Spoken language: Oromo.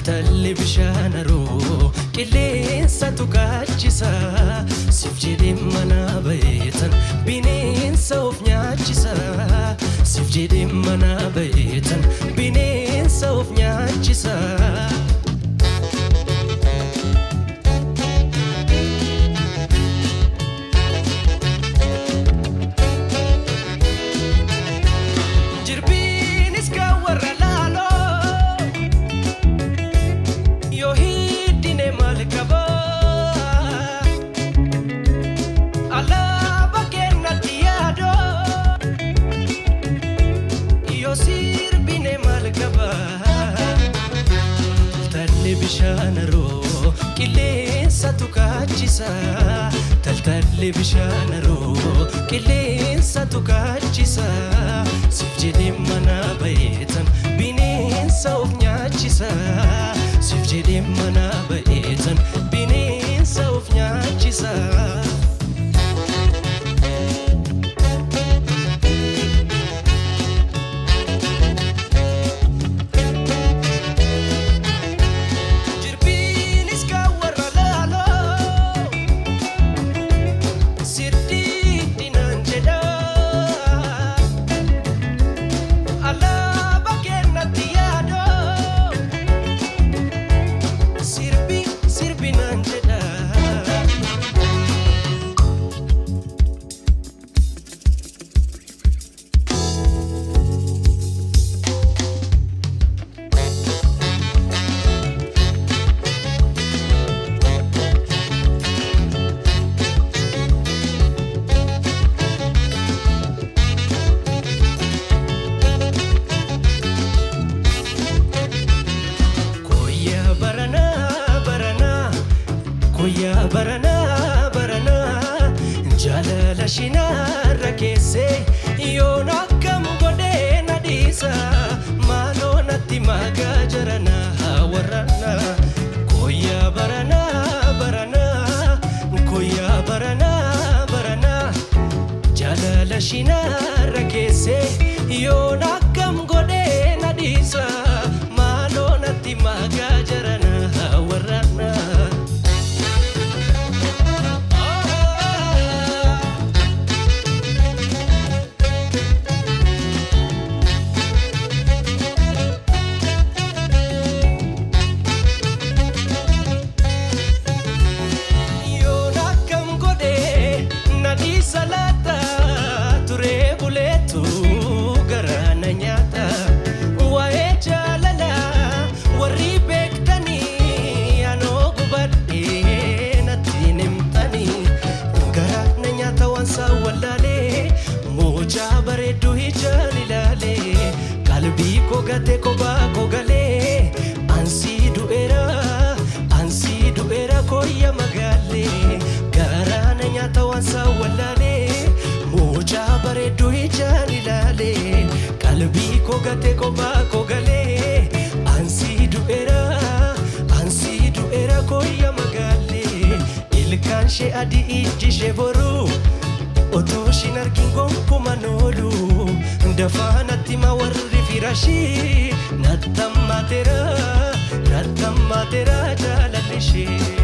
taltalli bishaanaroo qilleensa tuqaachisa siif jedhee mana bayeetan bineensa of nyaachisa siif jedhee mana bayeetan bineensa of nyaachisa bishaanaroo qilleensa tuqaachisa taltalli bishaanaroo qilleensa tuqaachisa siif jedhee mana bayeetan bineensa of nyaachisa siif jedhee mana bayeetan bineensa of nyaachisa barana jalala shinarra keesse yoon akkam godhee na dhiisa maaloo natti magaa jarana warrana koyyaa barana jalala shinarra keesse yoon akkam godhee na dhiisa maaloo natti magaa jarana warrana salata ture buletu garana nyata wae jalala warri bektani ano gubadde natinimtani garana nyata wansa walale moja baredu hijalilale kalbi ko gate ko ba ko gale ansi duera koya magale garana nyata wansa walale moja baredu hijalilale kalbi ko gate ko ba ko gale ansi duera koya magale ilkan she adi iji she boru oto shinar kingon kumanolu dafanati mawarri firashi natamma tera jalalishi